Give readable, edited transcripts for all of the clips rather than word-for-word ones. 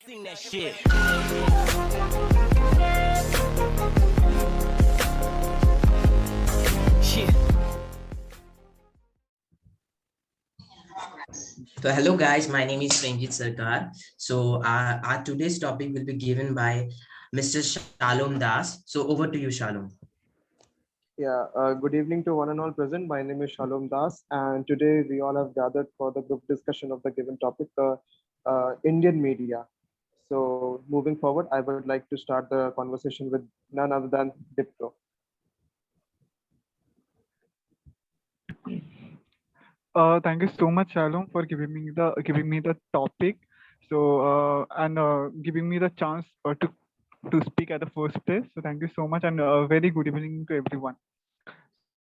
Sing that shit. Shit. So hello guys, my name is Premjeet. So our today's topic will be given by Mr. Shalom Das. So over to you, Shalom. Good evening to one and all present. My name is Shalom Das, and today we all have gathered for the group discussion of the given topic, the Indian media. So, moving forward, I would like to start the conversation with none other than Dipto. Thank you so much, Shalom, for giving me the topic. And giving me the chance to speak at the first place. So thank you so much, and very good evening to everyone.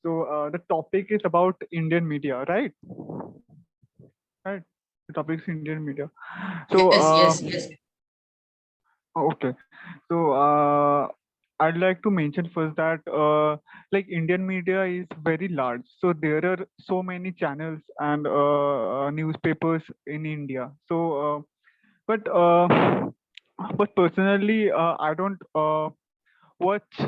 So the topic is about Indian media, right? Right. The topic is Indian media. So Yes. okay. So I'd like to mention first that like Indian media is very large. So there are so many channels and newspapers in India. But personally, I don't watch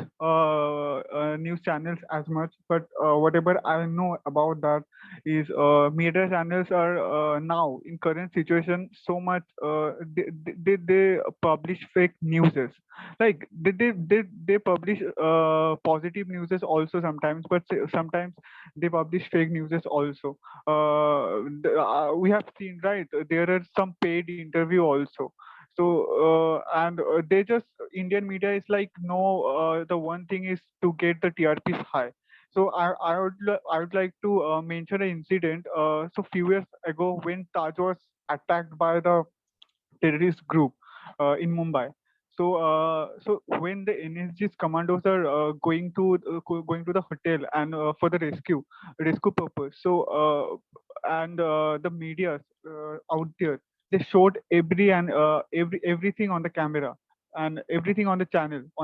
news channels as much, but whatever I know about that is media channels are now in current situation so much they publish fake newses. Like they publish positive newses also sometimes, but sometimes they publish fake newses also. We have seen, right, there are some paid interview also. So they just Indian media is like, no, the one thing is to get the TRPs high. So I would like to mention an incident. So few years ago, when Taj was attacked by the terrorist group in Mumbai. So when the NSG's commandos are going to the hotel and for the rescue purpose. The media out there, they showed everything on the camera and everything on the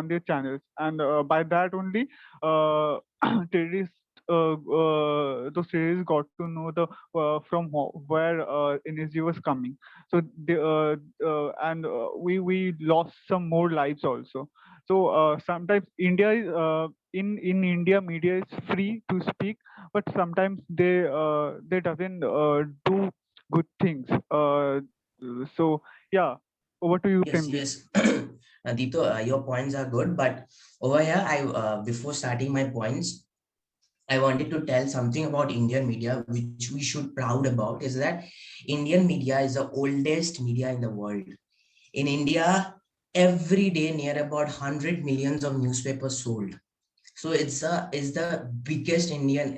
their channels, and by that only terrorists those terrorists got to know the from where NSG was coming. So we lost some more lives also. So sometimes India is in India, media is free to speak, but sometimes they doesn't do good things. So yeah, over to you, Premjit. Yes. Dito, your points are good, but over here, I before starting my points, I wanted to tell something about Indian media, which we should proud about, is that Indian media is the oldest media in the world. In India, every day near about 100 millions of newspapers sold. So it's the biggest Indian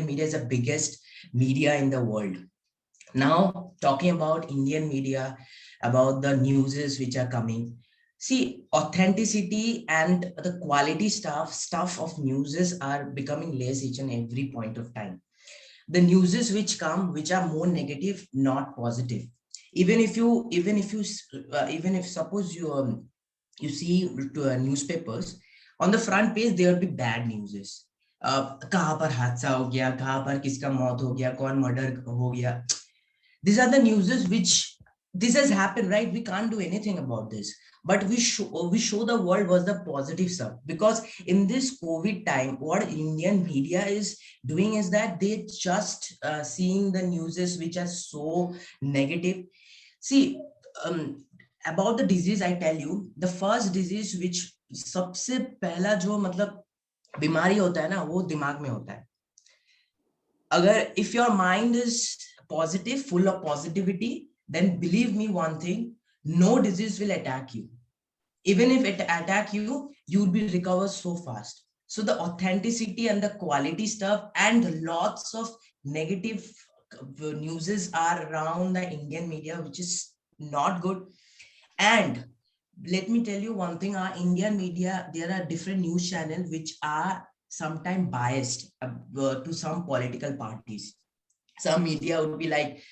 media is the biggest media in the world. Now talking about Indian media, about the newses which are coming. See, authenticity and the quality stuff of newses are becoming less each and every point of time. The newses which come, which are more negative, not positive. Even if suppose you see newspapers, on the front page there will be bad newses. कहाँ पर हादसा हो गया, कहाँ पर किसका मौत हो गया, कौन मर्डर हो गया. These are the newses which this has happened, right? We can't do anything about this, but we show the world was the positive stuff, because in this COVID time, what Indian media is doing is that they just seeing the newses which are so negative. See, um, about the disease, I tell you, the first disease which सबसे पहला जो मतलब बीमारी होता है ना, वो दिमाग में होता है. अगर if your mind is positive, full of positivity, then believe me one thing, no disease will attack you. Even if it attack you, you will be recover so fast. So the authenticity and the quality stuff and lots of negative newses are around the Indian media, which is not good. And let me tell you one thing, our Indian media, there are different news channels which are sometimes biased to some political parties. Some media would be like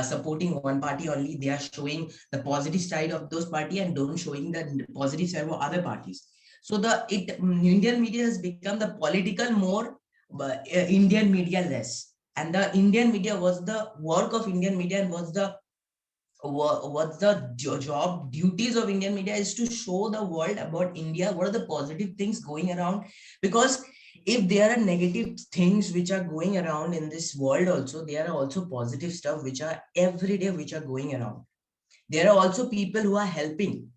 supporting one party only. They are showing the positive side of those party and don't showing the positive side of other parties. So Indian media has become the political more, but Indian media less. And the Indian media was the work of Indian media and was the what's the job duties of Indian media is to show the world about India, what are the positive things going around. Because if there are negative things which are going around in this world, also there are also positive stuff which are every day which are going around. There are also people who are helping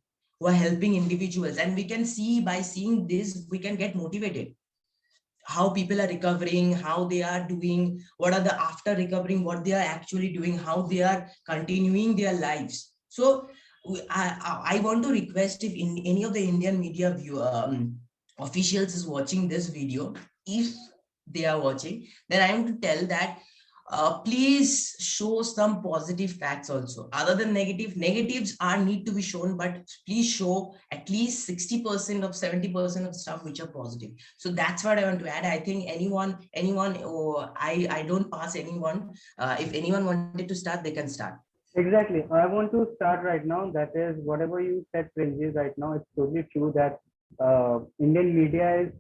individuals, and we can see, by seeing this we can get motivated, how people are recovering, how they are doing, what are the after recovering, what they are actually doing, how they are continuing their lives. So I want to request, if in any of the Indian media officials is watching this video, if they are watching, then I am to tell that please show some positive facts also, other than negatives are need to be shown, but please show at least 60% of 70% of stuff which are positive. So that's what I want to add. I think anyone I don't pass anyone. If anyone wanted to start, they can start. Exactly. I want to start right now. That is, whatever you said, Premjeet, right now, it's totally true that Indian media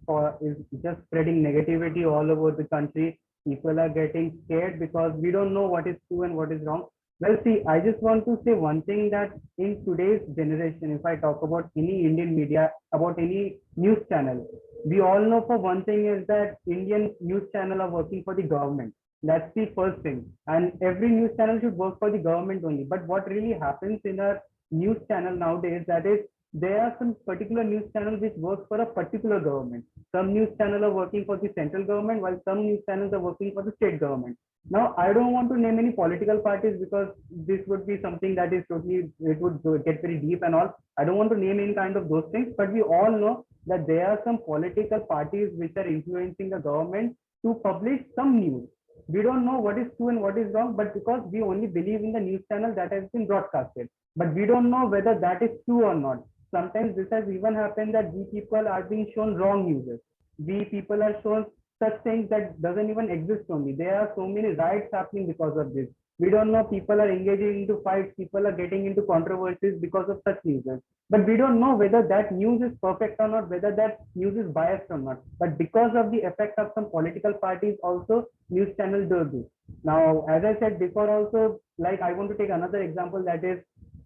is just spreading negativity all over the country. People are getting scared because we don't know what is true and what is wrong. Well, see, I just want to say one thing, that in today's generation, if I talk about any Indian media, about any news channel, we all know for one thing is that Indian news channel are working for the government. That's the first thing. And every news channel should work for the government only. But what really happens in a news channel nowadays, that is, there are some particular news channels which work for a particular government. Some news channels are working for the central government, while some news channels are working for the state government. Now, I don't want to name any political parties because this would be something that is totally, it would get very deep and all. I don't want to name any kind of those things, but we all know that there are some political parties which are influencing the government to publish some news. We don't know what is true and what is wrong, but because we only believe in the news channel that has been broadcasted, but we don't know whether that is true or not. Sometimes this has even happened that we people are being shown wrong news. We people are shown such things that doesn't even exist only. There are so many riots happening because of this. We don't know, people are engaging into fights, people are getting into controversies because of such news. But we don't know whether that news is perfect or not, whether that news is biased or not. But because of the effect of some political parties also, news channels do this. Now, as I said before also, like I want to take another example, that is,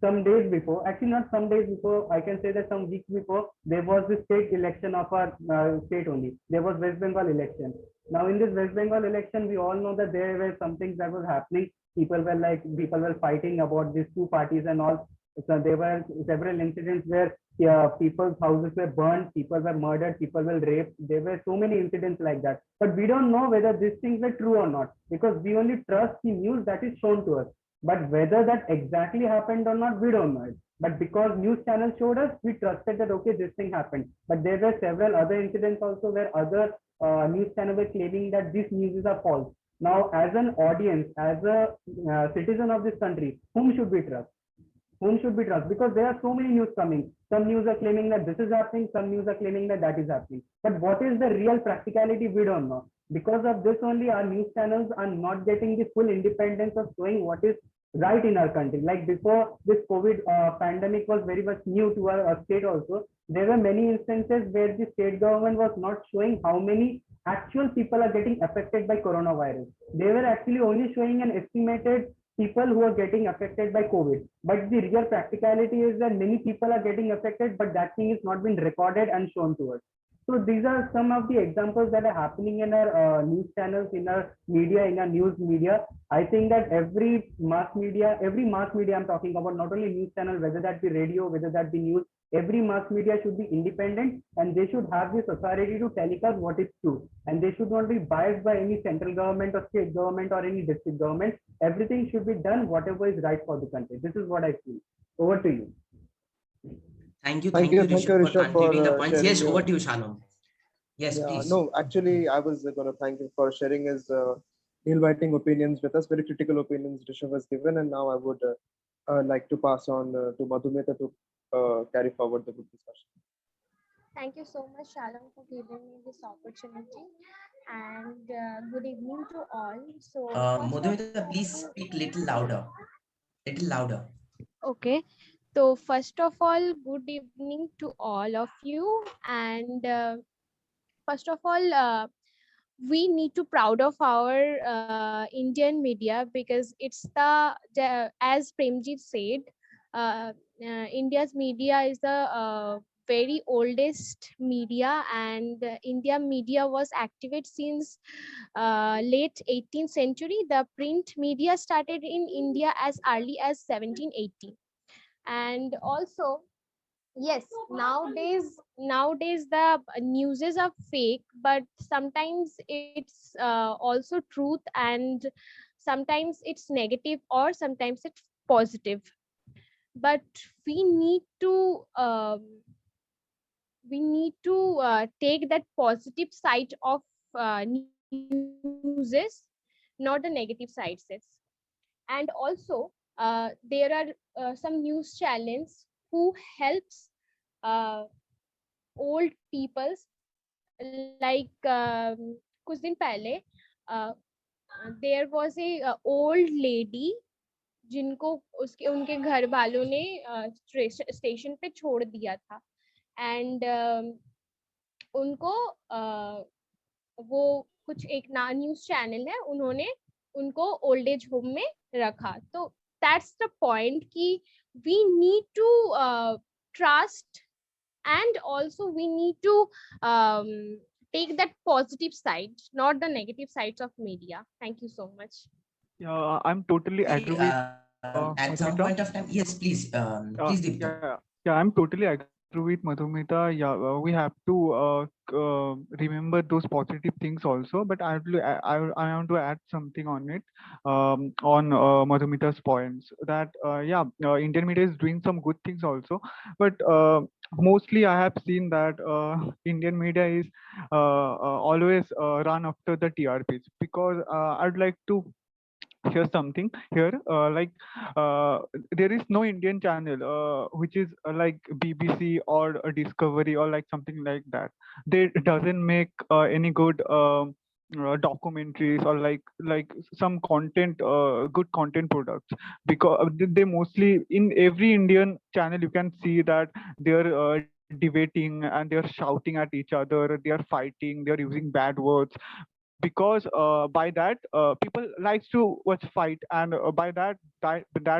some days before, actually not some days before, I can say that some weeks before, there was the state election of our state only. There was West Bengal election. Now in this West Bengal election, we all know that there were some things that was happening. People were fighting about these two parties and all. So there were several incidents where people's houses were burned, people were murdered, people were raped. There were so many incidents like that. But we don't know whether these things were true or not, because we only trust the news that is shown to us. But whether that exactly happened or not, we don't know it. But because news channels showed us, we trusted that, okay, this thing happened. But there were several other incidents also where other news channels were claiming that these news are false. Now, as an audience, as a citizen of this country, whom should we trust? Whom should we trust? Because there are so many news coming. Some news are claiming that this is happening, some news are claiming that that is happening. But what is the real practicality? We don't know. Because of this only, our news channels are not getting the full independence of showing what is right in our country. Like before this COVID pandemic was very much new to our state also, there were many instances where the state government was not showing how many actual people are getting affected by coronavirus. They were actually only showing an estimated people who are getting affected by COVID. But the real practicality is that many people are getting affected, but that thing is not been recorded and shown to us. So these are some of the examples that are happening in our news channels, in our media, in our news media. I think that every mass media I'm talking about, not only news channel, whether that be radio, whether that be news, every mass media should be independent, and they should have this authority to telecast what is true. And they should not be biased by any central government or state government or any district government. Everything should be done whatever is right for the country. This is what I feel. Over to you. Thank you, Thank you, Rishabh, for Rishabh, for concluding the points. sharing Yes, over your. to you, Shalom. Yes, Yeah, please. no, actually, I was going to thank him for sharing his inviting opinions with us, very critical opinions Rishabh has given, and now I would like to pass on to Madhumita to carry forward the group discussion. Thank you so much, Shalom, for giving me this opportunity. And good evening to all. So, first of Madhumita, please speak little louder. Little louder. okay. So, first of all, good evening to all of you. And first of all, we need to proud of our Indian media, because it's the as Premjeet said, uh, India's media is the very oldest media, and India media was activate since late 18th century. The print media started in India as early as 1780. And also, yes, nowadays the newses are fake, but sometimes it's also truth, and sometimes it's negative, or sometimes it's positive. But we need to take that positive side of newses, not the negative sides. And also, there are some news channels who helps uh, old peoples, like कुछ दिन पहले uh, there was a old lady जिनको उसके उनके घर वालों ने station पे छोड़ दिया था, एंड उनको वो कुछ एक न्यूज चैनल है, उन्होंने उनको ओल्ड एज होम में रखा. तो दैट्स द पॉइंट कि we need to trust, and also we need to take that positive side, not the negative sides of media. Thank you so much. Yeah, I'm totally agree with At some Madhumita. point of time, yes, please, please, Dipta. Yeah, I'm totally agree with Madhumita. Yeah, we have to remember those positive things also. But I want to add something on it, on Madhumita's points, that yeah, Indian media is doing some good things also, but mostly I have seen that Indian media is always run after the TRPs, because I'd like to hear something here, there is no Indian channel which is like BBC or a Discovery or like something like that. They doesn't make any good documentaries or like some content, good content products, because they mostly, in every Indian channel you can see that they're debating and they're shouting at each other, they are fighting, they are using bad words, because by that people likes to watch fight, and by that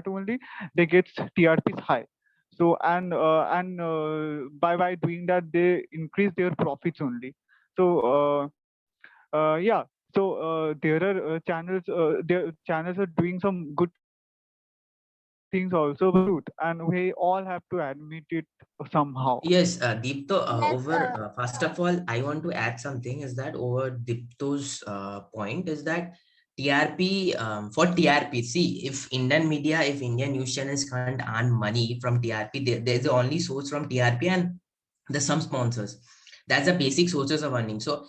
only they get TRPs high. So by doing that they increase their profits only. So yeah, so there are their channels are doing some good things also, but truth, and we all have to admit it somehow. Yes, Deepto, Let's first of all, I want to add something is that over Deepto's point is that TRP, for TRP, see, if Indian media, if Indian news channels can't earn money from TRP, there's the only source from TRP and there's some sponsors. That's the basic sources of earning. So,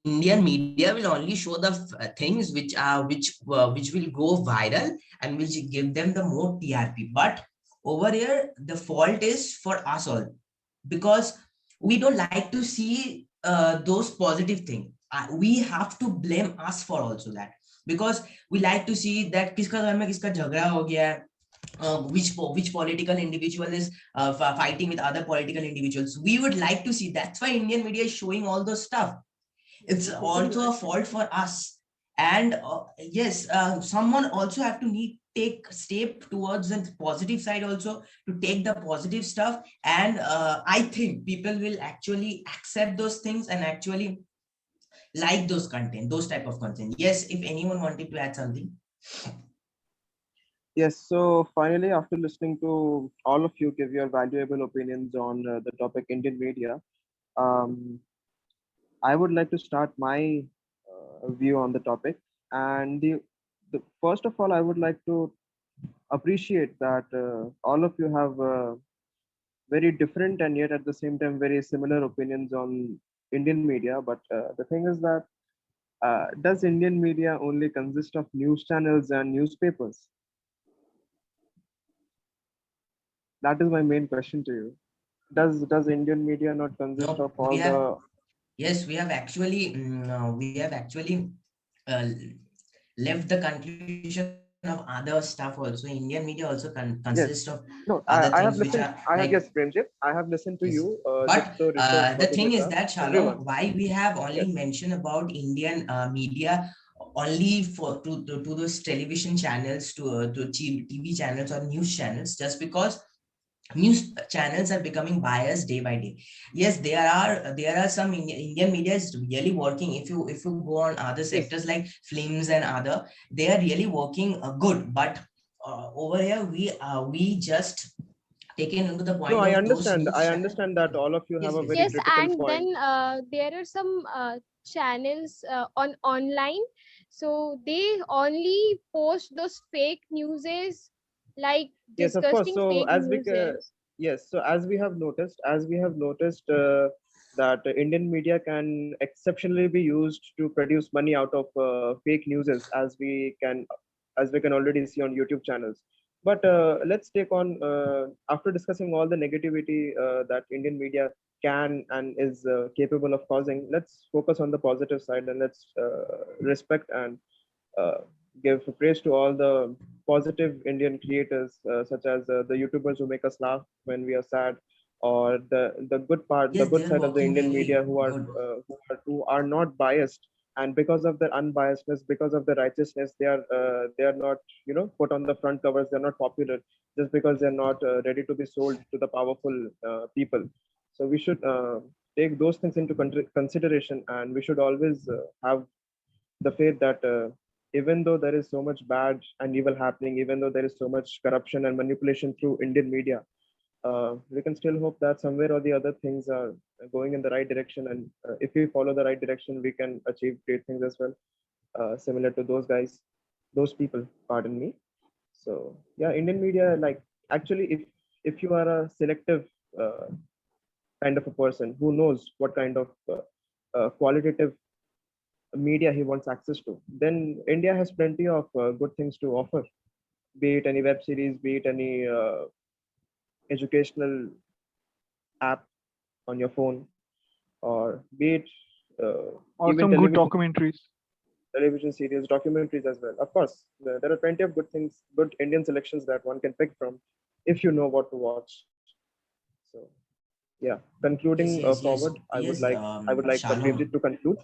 Indian media will only show the things which will go viral and which give them the more TRP. But over here the fault is for us all, because we don't like to see those positive things. We have to blame us for also that, because we like to see that किसका घर में किसका झगड़ा हो गया है, which political individual is fighting with other political individuals. We would like to see. That's why Indian media is showing all those stuff. It's also a fault for us. And yes, someone also have to take step towards the positive side also, to take the positive stuff. And I think people will actually accept those things and actually like those type of content. Yes, if anyone wanted to add something. Yes, so finally, after listening to all of you give your valuable opinions on the topic Indian media, um, I would like to start my view on the topic. And the first of all, I would like to appreciate that all of you have very different and yet at the same time very similar opinions on Indian media. But the thing is that does Indian media only consist of news channels and newspapers? That is my main question to you. Does Indian media not consist No, of all the? Yes, we have actually uh, left the conclusion of other stuff also. Indian media also Yes. consists of No, other I have things which listened. are I have, like, yes, Premjit. I have listened to yes. you, But Dipta, Rishov, the thing is Madhumita, that, Shalom, everyone. why we have only Yes. mentioned about Indian media only for to those television channels, to TV channels or news channels, just because news channels are becoming biased day by day. Yes, there are some Indian media is really working. If you go on other Yes. sectors like films and other, they are really working good. But over here we just taken into the No, point I of those understand. news I channels. understand that all of you have Yes, a yes, very Yes, critical and point. then there are some channels on online, so they only post those fake newses, like Yes, of course. disgusting So fake as newses. yes, so as we have noticed that Indian media can exceptionally be used to produce money out of fake newses, as we can already see on YouTube channels. But let's take on after discussing all the negativity that Indian media can and is capable of causing. Let's focus on the positive side, and let's respect and uh, give praise to all the positive Indian creators, such as the YouTubers who make us laugh when we are sad, or the yes, they good are side of the working Indian really media good. who are not biased, and because of their unbiasedness, because of their righteousness, they are not put on the front covers. They're not popular just because they're not ready to be sold to the powerful people. So we should take those things into consideration, and we should always have the faith that even though there is so much bad and evil happening, even though there is so much corruption and manipulation through Indian media, we can still hope that somewhere or the other things are going in the right direction. And if we follow the right direction, we can achieve great things as well, similar to those guys, those people, pardon me. So yeah, Indian media, like, actually, if you are a selective uh, kind of a person who knows what kind of qualitative media he wants access to, then India has plenty of good things to offer, be it any web series, be it any educational app on your phone, or be it Or even some good documentaries. television series, documentaries as well. Of course, there are plenty of good things, good Indian selections that one can pick from if you know what to watch. So yeah, concluding Yes, yes, forward, yes, yes. I would like Premjeet to Shalom. conclude.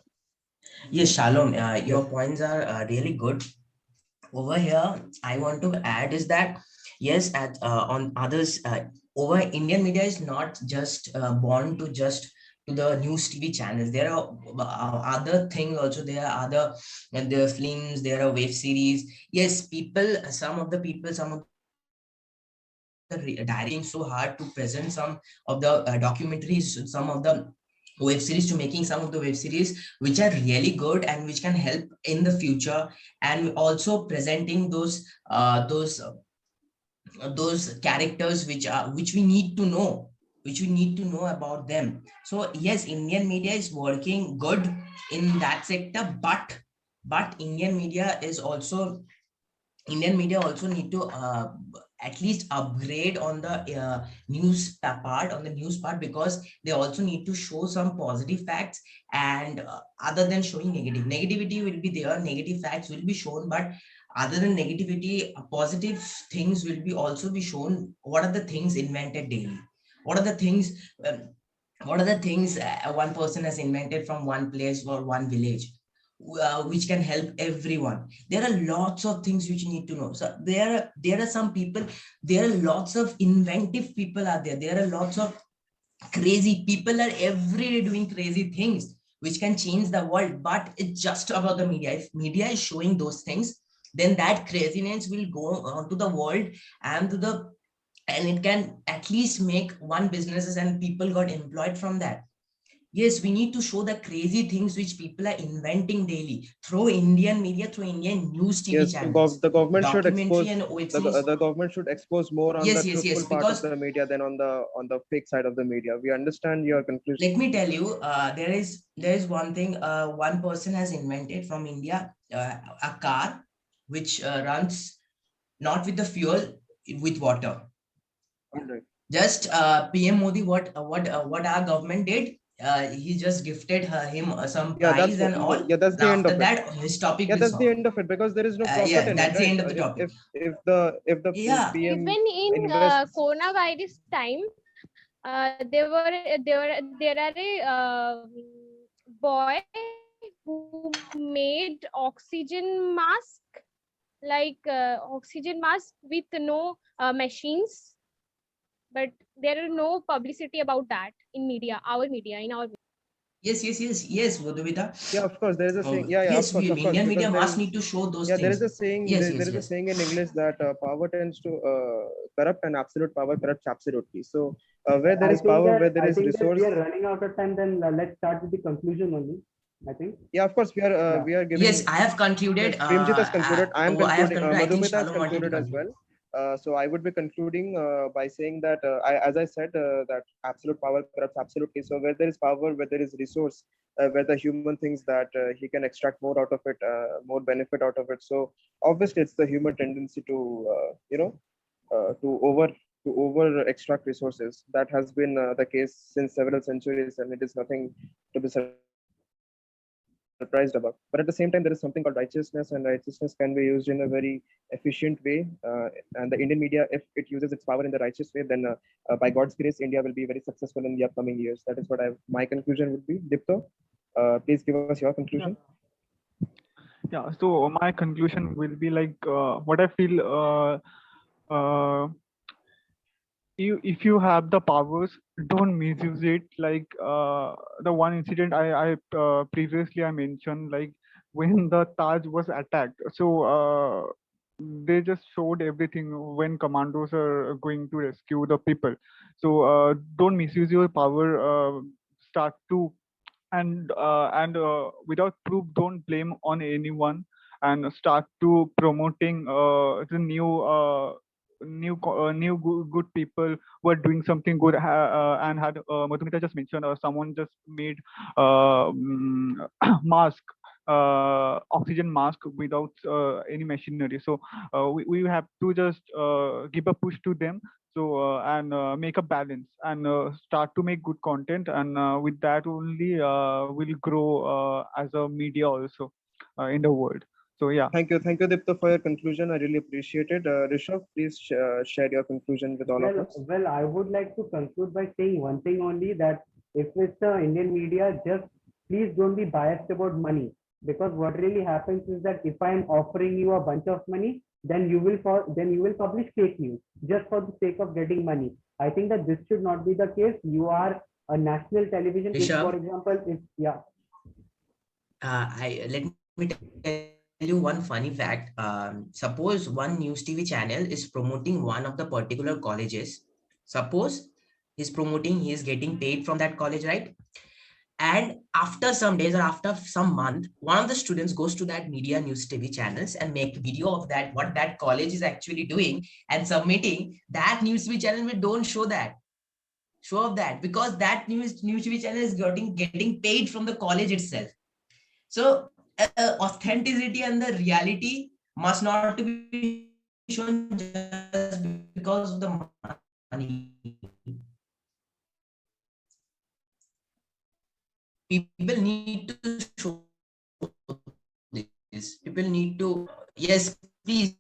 Yes, Shalom. Yes. Your points are really good. Over here, I want to add is that yes, at on others, over Indian media is not just born to just to the news TV channels. There are other things also. There are other, and there are films. There are web series. Yes, people. Some of the people. Some of the directing so hard to present some of the documentaries, some of the web series, to making some of the web series which are really good and which can help in the future, and also presenting those characters which we need to know, which we need to know about them. So yes, Indian media is working good in that sector, but Indian media also need to at least upgrade on the news part, because they also need to show some positive facts, and other than showing negativity will be there, negative facts will be shown, but other than negativity, positive things will be also be shown. What are the things invented daily? What are the things? What are the things one person has invented from one place or one village, which can help everyone? There are lots of things which you need to know. So there are some people, there are lots of inventive people out there. There are lots of crazy people are every day doing crazy things which can change the world, but it's just about the media. If media is showing those things, then that craziness will go on to the world, and to the and it can at least make one businesses and people got employed from that. Yes, we need to show the crazy things which people are inventing daily through Indian media, through Indian news TV Yes, channels, the government should documentary expose and web series. the government should expose more on the Yes, yes, yes. truthful part of Because the media than on the fake side of the media. We understand your conclusion. let me tell you, there is one thing. One person has invented from India a car which runs not with the fuel, with water. All right. Just PM Modi, what our government did? he just gifted him some Yeah, prize and all. yeah, that's the end After of it. that, his topic Yeah, will that's the solve. end of it because there is no profit Yeah, in it, that's the right? end of the topic. If the Yeah. PM Even in invests, coronavirus time, there are a boy who made oxygen mask, like oxygen mask with no machines, but there are no publicity about that in media, our media, in our. Yes, Madhumita. yeah, of course, there is a saying. Yeah, yeah, Yes, we of course, Indian because media there must is. need to show those Yeah, there things. is a saying. There is a Yes. saying in English that power tends to corrupt, and absolute power corrupts absolutely. So where there is power, where there I is think that we resource. are running out of time. Then let's start with the conclusion only. I think. Yeah, of course, Yeah. we are Yes, giving. I have concluded. Yes, Premjeet has concluded. I am I have concluding. concluded. I think Madhumita has Shalom wanted to concluded as conclude. well. So I would be concluding by saying that, as I said, that absolute power corrupts absolutely. So where there is power, where there is resource, where the human thinks that he can extract more out of it, more benefit out of it. So obviously, it's the human tendency to, to over extract resources. That has been the case since several centuries, and it is nothing to be surprised about. But at the same time, there is something called righteousness, and righteousness can be used in a very efficient way. And the Indian media, if it uses its power in the righteous way, then by God's grace, India will be very successful in the upcoming years. That is what my conclusion would be. Dipto, please give us your conclusion. Yeah. Yeah. So my conclusion will be like what I feel. Uh, if you have the powers, don't misuse it. Like the one incident I previously I mentioned, like when the Taj was attacked. So they just showed everything when commandos are going to rescue the people. So don't misuse your power. Start to and without proof, don't blame on anyone, and start to promoting the new good people who are doing something good, and had Madhumita just mentioned, someone just made mask, oxygen mask without any machinery. So we have to just give a push to them. So and make a balance, and start to make good content, and with that only will grow as a media also in the world. So yeah. Thank you, Dipto, for your conclusion. I really appreciate it. Rishabh, please share your conclusion with all of us. Well, I would like to conclude by saying one thing only, that if it's the Indian media, just please don't be biased about money, because what really happens is that if I am offering you a bunch of money, then then you will publish fake news just for the sake of getting money. I think that this should not be the case. You are a national television. If, for Rishabh, example, if yeah, I let me tell you one funny fact. Suppose one news TV channel is promoting one of the particular colleges. Suppose he's promoting, he is getting paid from that college, right? And after some days or after some month, one of the students goes to that media news TV channels and make video of that, what that college is actually doing, and submitting. That news TV channel, we don't show of that, because that news TV channel is getting paid from the college itself. So authenticity and the reality must not to be shown just because of the money. People need to show this. People need to. Yes, please.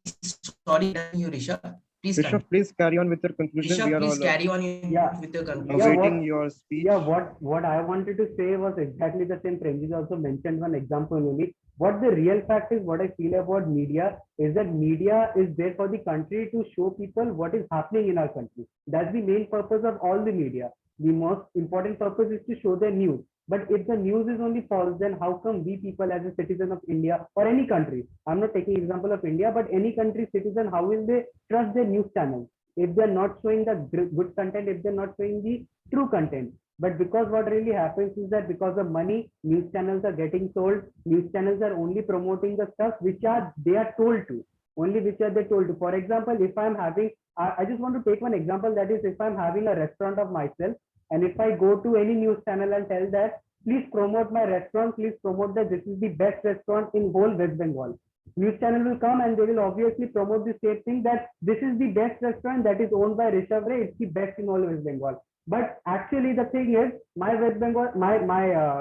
Sorry, you, Rishabh. Please Rishabh, continue. please carry on with your conclusion. We Rishabh, are please all carry on yeah, with your yeah. conclusion. awaiting your speech. Yeah, what I wanted to say was exactly the same. Premjit also mentioned one example only. What the real fact is, what I feel about media is that media is there for the country to show people what is happening in our country. That's the main purpose of all the media. The most important purpose is to show the news. But if the news is only false, then how come we people as a citizen of India or any country, I'm not taking example of India, but any country citizen, how will they trust their news channels if they're not showing the good content, if they're not showing the true content? But because what really happens is that because of money, news channels are getting sold. News channels are only promoting the stuff which are they are told to, only which are they told to. For example, if I'm having, I just want to take one example, that is, if I'm having a restaurant of myself, and if I go to any news channel and tell that, please promote my restaurant, please promote that this is the best restaurant in whole West Bengal. news channel will come and they will obviously promote the same thing, that this is the best restaurant that is owned by Rishabh Ray. It's the best in all West Bengal. But actually, the thing is, my West Bengal, my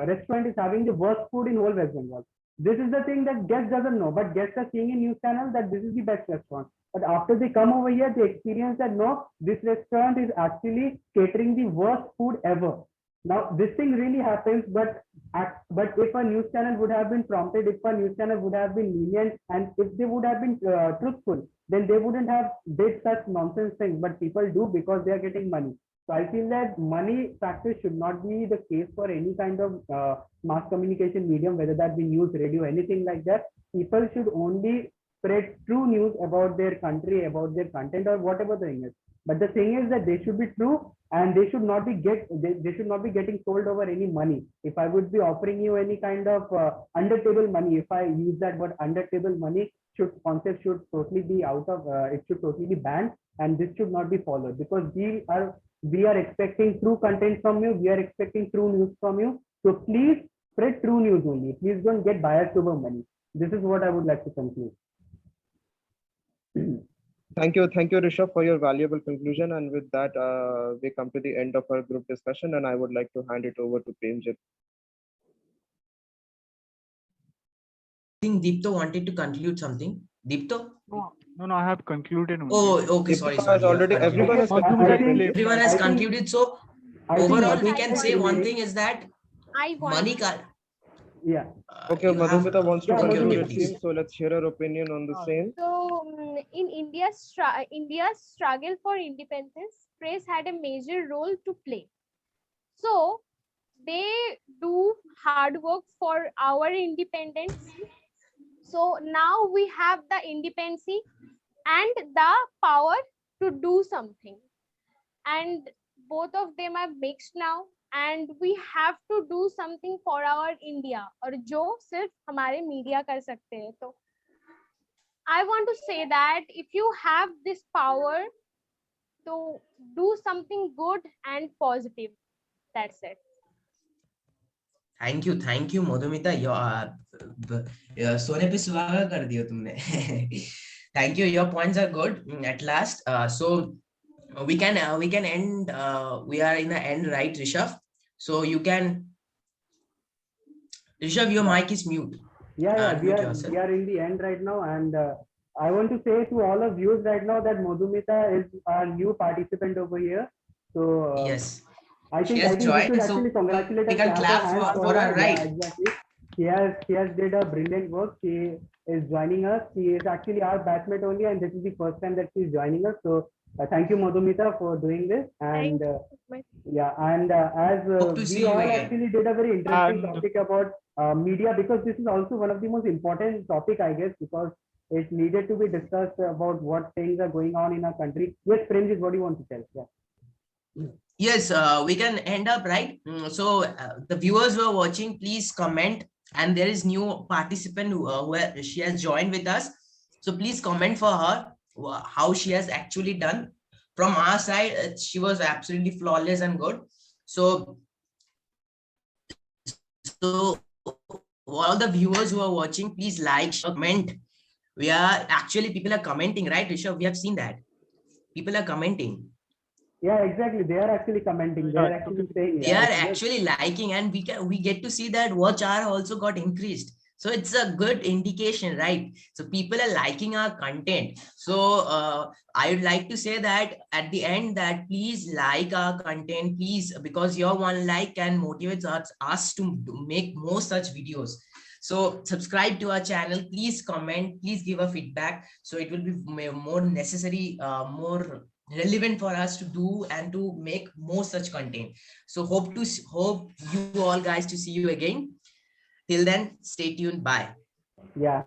restaurant is having the worst food in whole West Bengal. This is the thing that guest doesn't know, but guests are seeing in news channel that this is the best restaurant. But after they come over here, they experience that no, this restaurant is actually catering the worst food ever. Now, this thing really happens, but if a news channel would have been prompted, if a news channel would have been lenient, and if they would have been truthful, then they wouldn't have did such nonsense things. But people do because they are getting money. So I feel that money factor should not be the case for any kind of mass communication medium, whether that be news, radio, anything like that. People should only spread true news about their country, about their content, or whatever the thing is. But the thing is that they should be true, and they should not be they should not be getting sold over any money. If I would be offering you any kind of under table money, if I use that word under table money, concept should totally be out of it should totally be banned, and this should not be followed, because we are expecting true content from you. We are expecting true news from you. So please spread true news only. Please don't get biased over money. This is what I would like to conclude. Thank you, Rishov, for your valuable conclusion. And with that, we come to the end of our group discussion, and I would like to hand it over to Premjeet. I think Dipta wanted to conclude something. Dipta? No, I have concluded. Only. Oh, okay. Sorry. Everyone has concluded. Everyone has concluded. So overall, we can say one thing is that money can't. Yeah. Okay, Madhumita wants to conclude okay, it, please. so let's hear her opinion on the same. So in India's struggle for independence, press had a major role to play. So they do hard work for our independence. So now we have the independence and the power to do something. And both of them are mixed now. And we have to do something for our India, और जो सिर्फ हमारे media कर सकते हैं. तो I want to say that if you have this power to do something good and positive, that's it. Thank you, Madhumita. सोने पे सुहागा कर दिया तुमने. Thank you. Your points are good. At last, so we can end. We are in the end, right, Rishov? So you can. Rishov, your mic is mute. Yeah, we are in the end right now, and I want to say to all of you right now that Madhumita is our new participant over here. So yes, I think we should actually congratulate her. We can clap for her, right? Yeah, exactly. She has did a brilliant work. She is joining us. She is actually our batchmate only, and this is the first time that she is joining us. So thank you, Madhumita, for doing this. And as we all actually did a very interesting topic about media, because this is also one of the most important topic, I guess, because it needed to be discussed about what things are going on in our country. Yes, Premjeet, what do you want to tell? Yeah. Yes, we can end up, right? So the viewers who are watching, please comment. And there is new participant who she has joined with us. So please comment for her how she has actually done. From our side, she was absolutely flawless and good. So all the viewers who are watching, please like, comment. People are commenting, right, Rishov? We have seen that. People are commenting. Yeah, exactly. They are actually commenting. They are actually saying. They are actually liking, and we get to see that watch hour also got increased. So it's a good indication, right? So people are liking our content. So I would like to say that at the end that please like our content, please, because your one like can motivate us to make more such videos. So subscribe to our channel, please comment, please give a feedback. So it will be more necessary, more relevant for us to do and to make more such content. So hope you all guys to see you again. Till then, stay tuned. Bye. Yeah.